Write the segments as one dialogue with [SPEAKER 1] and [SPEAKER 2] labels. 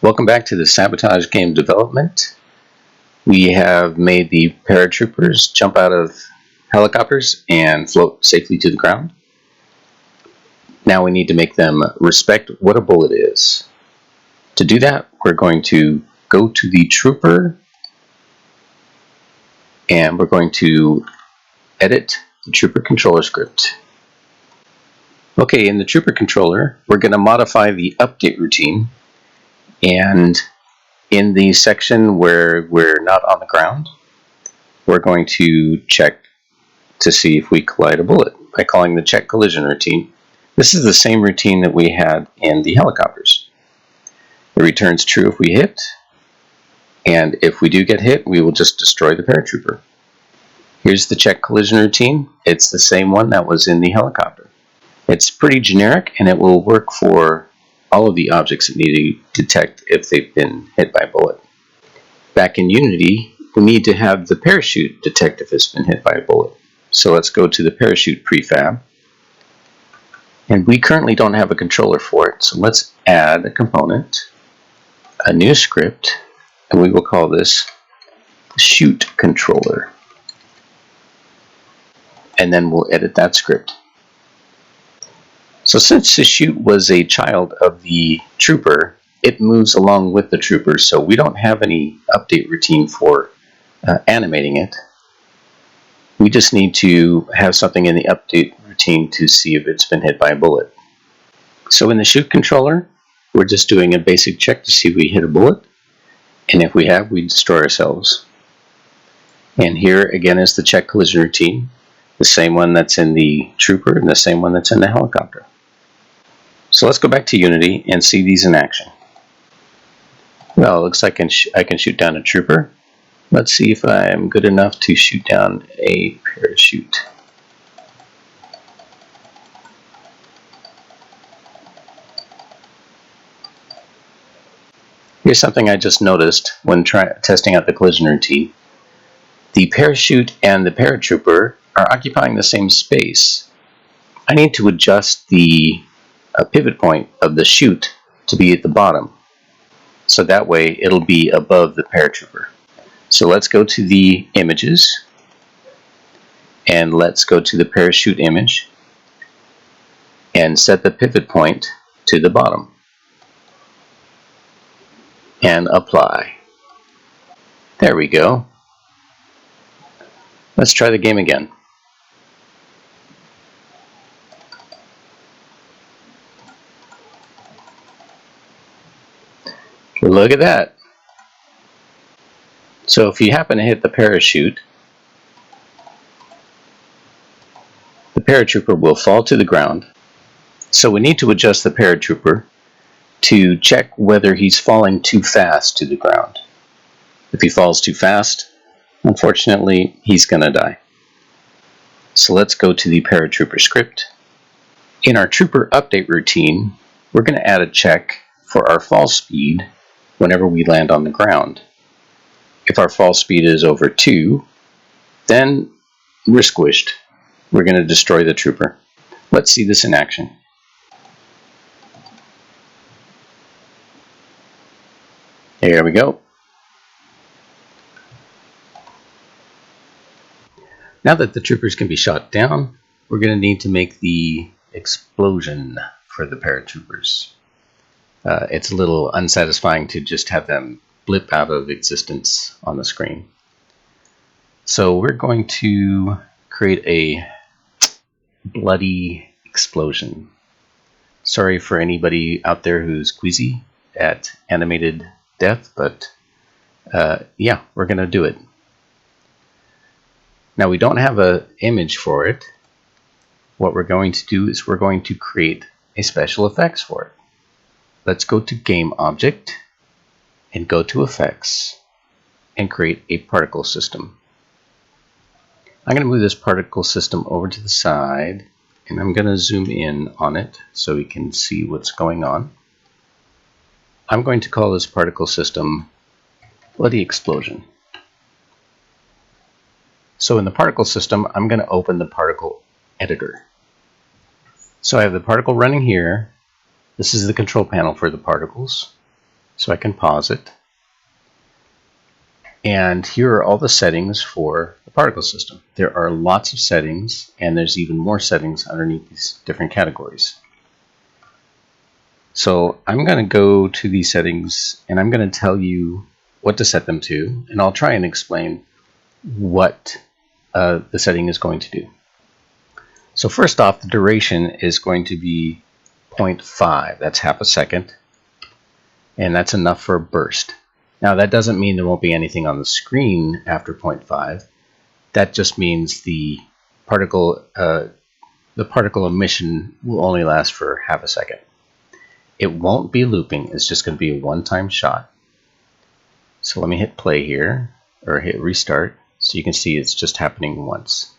[SPEAKER 1] Welcome back to the Sabotage game development. We have made the paratroopers jump out of helicopters and float safely to the ground. Now we need to make them respect what a bullet is. To do that, we're going to go to the trooper and we're going to edit the trooper controller script. Okay, in the trooper controller, we're going to modify the update routine. And in the section where we're not on the ground, we're going to check to see if we collide a bullet by calling the check collision routine. This is the same routine that we had in the helicopters. It returns true if we hit, and if we do get hit, we will just destroy the paratrooper. Here's the check collision routine. It's the same one that was in the helicopter. It's pretty generic, and it will work for all of the objects that need to detect if they've been hit by a bullet. Back in Unity, we need to have the parachute detect if it's been hit by a bullet. So let's go to the parachute prefab. And we currently don't have a controller for it, so let's add a component, a new script, and we will call this shoot controller. And then we'll edit that script. So since the shoot was a child of the trooper, it moves along with the trooper, so we don't have any update routine for animating it. We just need to have something in the update routine to see if it's been hit by a bullet. So in the shoot controller, we're just doing a basic check to see if we hit a bullet, and if we have, we destroy ourselves. And here again is the check collision routine, the same one that's in the trooper and the same one that's in the helicopter. So let's go back to Unity and see these in action. Well, it looks like I can shoot down a trooper. Let's see if I'm good enough to shoot down a parachute. Here's something I just noticed when testing out the collision routine. The parachute and the paratrooper are occupying the same space. I need to adjust the pivot point of the chute to be at the bottom, so that way it'll be above the paratrooper. So let's go to the images and let's go to the parachute image and set the pivot point to the bottom and apply. There we go. Let's try the game again. Look at that. So if you happen to hit the parachute, the paratrooper will fall to the ground. So we need to adjust the paratrooper to check whether he's falling too fast to the ground. If he falls too fast, unfortunately, he's going to die. So let's go to the paratrooper script. In our trooper update routine, we're going to add a check for our fall speed whenever we land on the ground. If our fall speed is over 2, then we're squished. We're going to destroy the trooper. Let's see this in action. There we go. Now that the troopers can be shot down, we're going to need to make the explosion for the paratroopers. It's a little unsatisfying to just have them blip out of existence on the screen. So we're going to create a bloody explosion. Sorry for anybody out there who's queasy at animated death, but yeah, we're going to do it. Now we don't have an image for it. What we're going to do is we're going to create a special effects for it. Let's go to Game Object and go to Effects and create a particle system. I'm going to move this particle system over to the side and I'm going to zoom in on it so we can see what's going on. I'm going to call this particle system Bloody Explosion. So in the particle system, I'm going to open the particle editor. So I have the particle running here. This is the control panel for the particles. So I can pause it. And here are all the settings for the particle system. There are lots of settings, and there's even more settings underneath these different categories. So I'm going to go to these settings, and I'm going to tell you what to set them to, and I'll try and explain what the setting is going to do. So first off, the duration is going to be 0.5. That's half a second, and that's enough for a burst. Now that doesn't mean there won't be anything on the screen after 0.5. That just means the particle emission will only last for half a second. It won't be looping. It's just going to be a one-time shot. So let me hit play here, or hit restart, so you can see it's just happening once.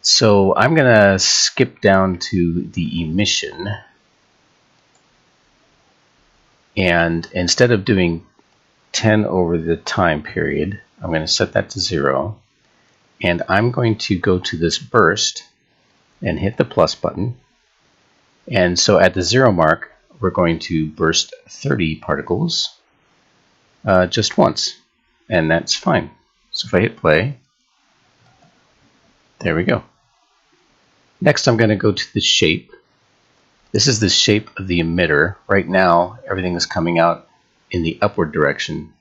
[SPEAKER 1] So I'm going to skip down to the emission, and instead of doing 10 over the time period, I'm going to set that to 0, and I'm going to go to this burst and hit the plus button. And so at the 0 mark, we're going to burst 30 particles just once, and that's fine. So if I hit play, there we go. Next, I'm going to go to the shape. This is the shape of the emitter. Right now, everything is coming out in the upward direction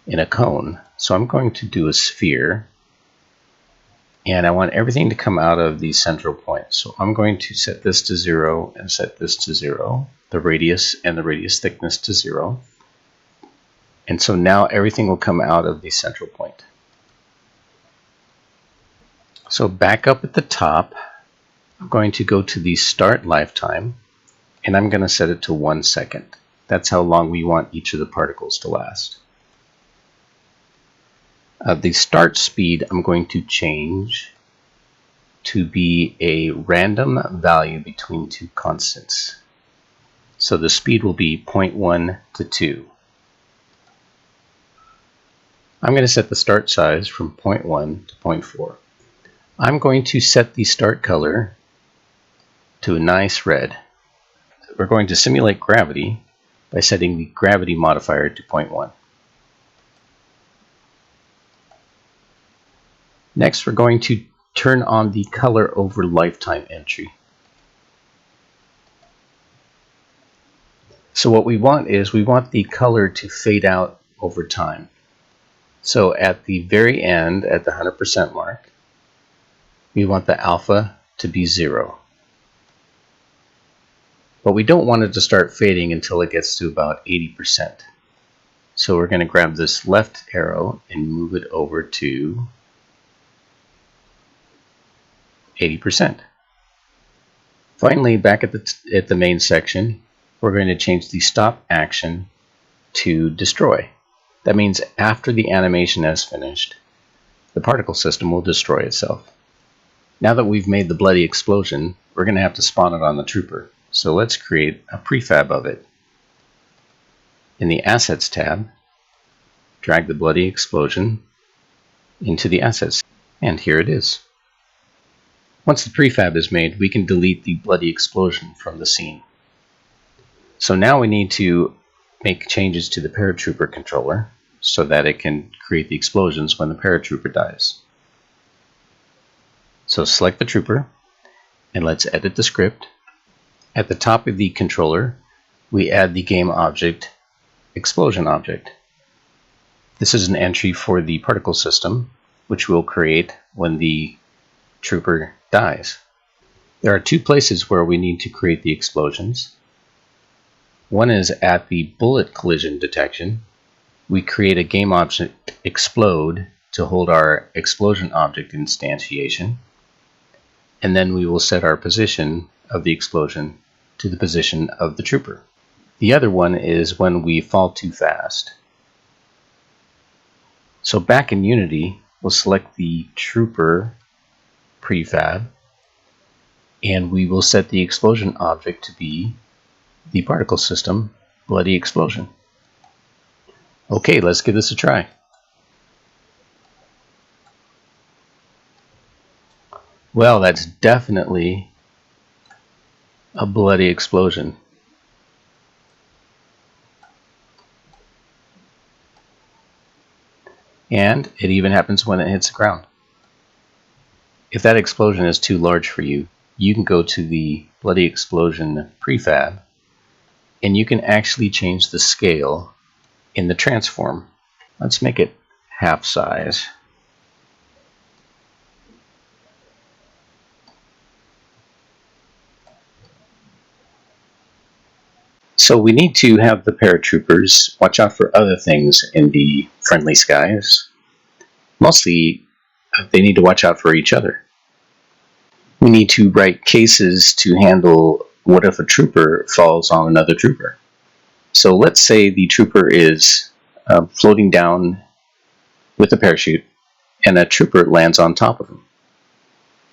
[SPEAKER 1] in a cone. So I'm going to do a sphere, and I want everything to come out of the central point. So I'm going to set this to 0 and set this to 0, the radius and the radius thickness to 0. And so now everything will come out of the central point. So back up at the top, I'm going to go to the start lifetime, and I'm going to set it to 1 second. That's how long we want each of the particles to last. The start speed I'm going to change to be a random value between two constants. So the speed will be 0.1 to 2. I'm going to set the start size from 0.1 to 0.4. I'm going to set the start color to a nice red. We're going to simulate gravity by setting the gravity modifier to 0.1. Next, we're going to turn on the color over lifetime entry. So what we want is we want the color to fade out over time. So at the very end, at the 100% mark, we want the alpha to be 0. But we don't want it to start fading until it gets to about 80%. So we're going to grab this left arrow and move it over to 80%. Finally, back at the main section, we're going to change the stop action to destroy. That means after the animation has finished, the particle system will destroy itself. Now that we've made the bloody explosion, we're going to have to spawn it on the trooper. So let's create a prefab of it. In the Assets tab, drag the bloody explosion into the Assets, and here it is. Once the prefab is made, we can delete the bloody explosion from the scene. So now we need to make changes to the paratrooper controller so that it can create the explosions when the paratrooper dies. So select the trooper, and let's edit the script. At the top of the controller, we add the game object, explosion object. This is an entry for the particle system, which we'll create when the trooper dies. There are two places where we need to create the explosions. One is at the bullet collision detection. We create a game object explode to hold our explosion object instantiation, and then we will set our position of the explosion to the position of the trooper. The other one is when we fall too fast. So back in Unity, we'll select the trooper prefab, and we will set the explosion object to be the particle system bloody explosion. Okay, let's give this a try. Well, that's definitely a bloody explosion. And it even happens when it hits the ground. If that explosion is too large for you, you can go to the Bloody Explosion prefab, and you can actually change the scale in the transform. Let's make it half size. So we need to have the paratroopers watch out for other things in the friendly skies. Mostly, they need to watch out for each other. We need to write cases to handle what if a trooper falls on another trooper. So let's say the trooper is floating down with a parachute and a trooper lands on top of him.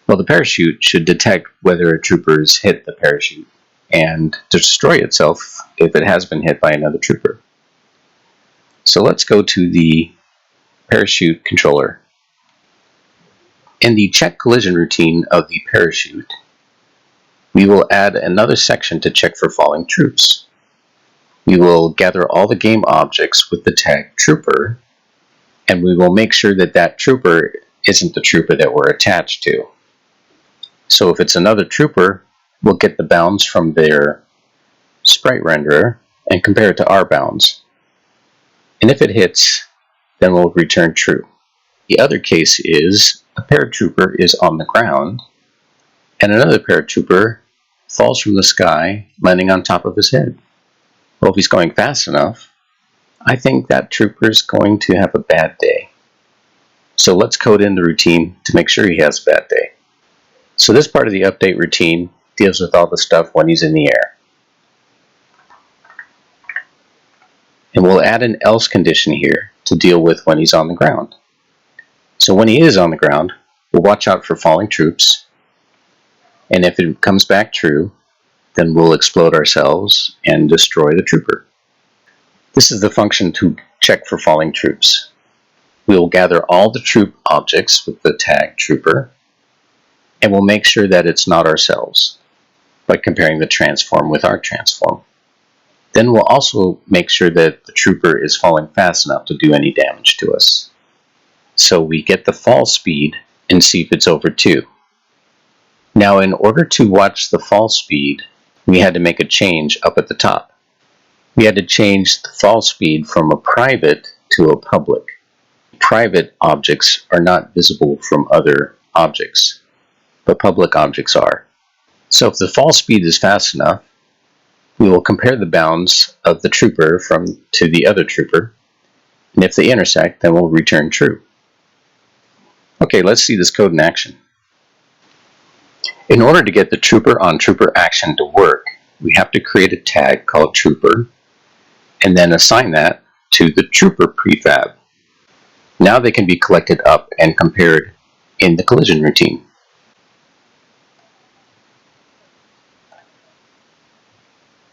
[SPEAKER 1] Well, the parachute should detect whether a trooper's hit the parachute and destroy itself if it has been hit by another trooper. So let's go to the parachute controller. In the check collision routine of the parachute, we will add another section to check for falling troops. We will gather all the game objects with the tag trooper, and we will make sure that that trooper isn't the trooper that we're attached to. So if it's another trooper, we'll get the bounds from their sprite renderer and compare it to our bounds. And if it hits, then we'll return true. The other case is a paratrooper is on the ground and another paratrooper falls from the sky, landing on top of his head. Well, if he's going fast enough, I think that trooper is going to have a bad day. So let's code in the routine to make sure he has a bad day. So this part of the update routine deals with all the stuff when he's in the air. And we'll add an else condition here to deal with when he's on the ground. So when he is on the ground, we'll watch out for falling troops, and if it comes back true, then we'll explode ourselves and destroy the trooper. This is the function to check for falling troops. We will gather all the troop objects with the tag trooper, and we'll make sure that it's not ourselves by comparing the transform with our transform. Then we'll also make sure that the trooper is falling fast enough to do any damage to us. So we get the fall speed and see if it's over 2. Now, in order to watch the fall speed, we had to make a change up at the top. We had to change the fall speed from a private to a public. Private objects are not visible from other objects, but public objects are. So if the fall speed is fast enough, we will compare the bounds of the trooper to the other trooper, and if they intersect, then we'll return true. Okay, let's see this code in action. In order to get the trooper-on-trooper action to work, we have to create a tag called trooper, and then assign that to the trooper prefab. Now they can be collected up and compared in the collision routine.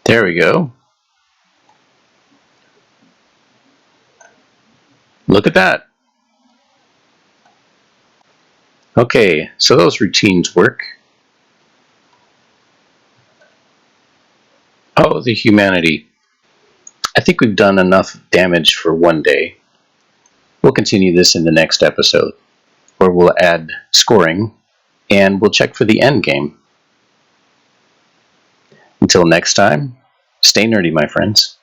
[SPEAKER 1] There we go. Look at that. Okay, so those routines work. Oh, the humanity. I think we've done enough damage for one day. We'll continue this in the next episode, where we'll add scoring, and we'll check for the end game. Until next time, stay nerdy, my friends.